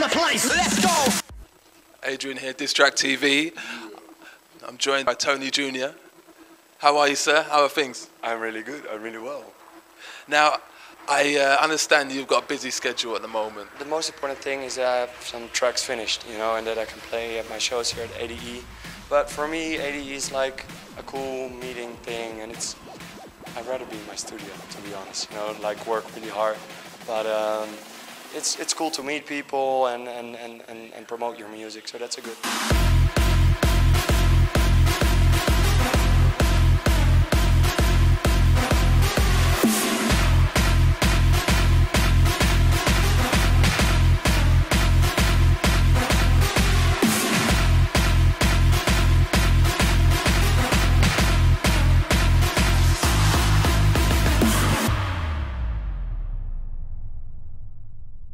the place. Let's go. Adrian here, DistractTV. I'm joined by Tony Jr. How are you, sir? How are things? I'm really good. I'm really well. Now, I understand you've got a busy schedule at the moment. The most important thing is that I have some tracks finished, you know, and that I can play at my shows here at ADE. But for me, ADE is like a cool meeting thing, and I'd rather be in my studio, to be honest. You know, like work really hard, but it's cool to meet people and promote your music. So that's a good.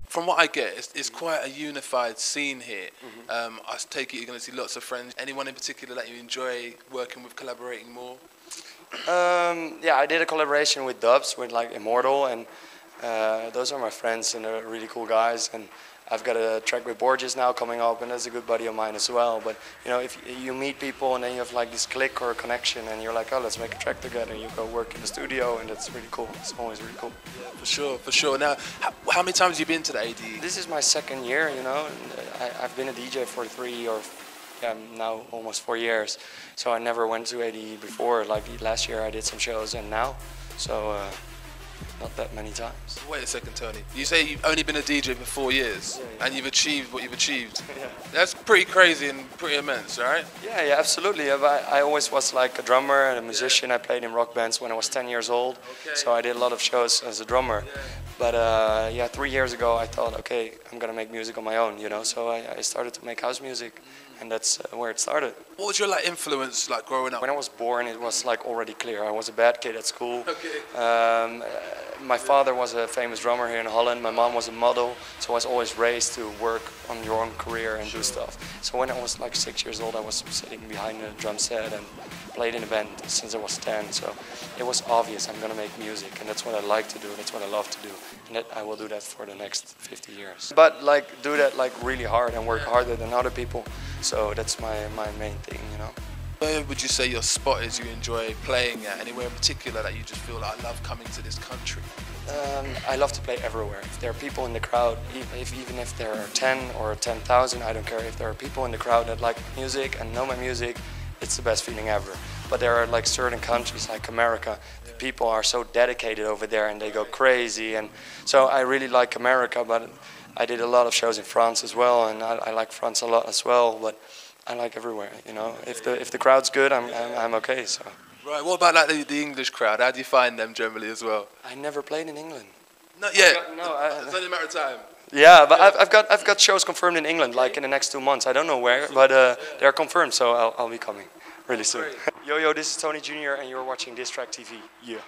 From what I get, it's quite a unified scene here. I take it you're going to see lots of friends. Anyone in particular that you enjoy working with, collaborating more? Yeah, I did a collaboration with Dubs, with like Immortal, and those are my friends and they're really cool guys. And I've got a track with Borges now coming up, and that's a good buddy of mine as well. But you know, if you meet people and then you have like this click or a connection, and you're like, oh, let's make a track together, and you go work in the studio, and that's really cool. It's always really cool. Yeah, for sure, for sure. Now, how many times have you been to the ADE? This is my second year, you know. And I've been a DJ for now almost 4 years. So I never went to ADE before. Like last year I did some shows, and now, so not that many times. Wait a second, Tony. You say you've only been a DJ for 4 years, and you've achieved what you've achieved. Yeah. That's pretty crazy and pretty immense, right? Yeah, absolutely. I always was like a drummer and a musician. I played in rock bands when I was 10 years old, so I did a lot of shows as a drummer. But yeah, 3 years ago I thought, okay, I'm gonna make music on my own, you know. So I started to make house music, and that's where it started. What was your influence like growing up? When I was born, it was like already clear. I was a bad kid at school. My father was a famous drummer here in Holland. My mom was a model, so I was always raised to work on your own career and do stuff. So when I was like 6 years old, I was sitting behind a drum set and played in a band since I was 10. So it was obvious I'm gonna make music, and that's what I like to do. That's what I love to do, and that I will do that for the next 50 years. But like do that like really hard and work harder than other people. So that's my main thing, you know. Where would you say your spot is you enjoy playing at? Anywhere in particular that you just feel like, I love coming to this country? I love to play everywhere. If there are people in the crowd, even if there are 10 or 10,000, I don't care. If there are people in the crowd that like music and know my music, it's the best feeling ever. But there are like certain countries like America, the people are so dedicated over there and they go crazy. And so I really like America, but I did a lot of shows in France as well, and I like France a lot as well. But I like everywhere, you know. If the crowd's good, I'm okay. So. Right. What about like the English crowd? How do you find them generally as well? I never played in England. Not yet. No, it's only a matter of time. Yeah, but I've got shows confirmed in England, like in the next 2 months. I don't know where, but they're confirmed, so I'll be coming really soon. Yo, this is Tony Jr. and you're watching DistractTV. Yeah.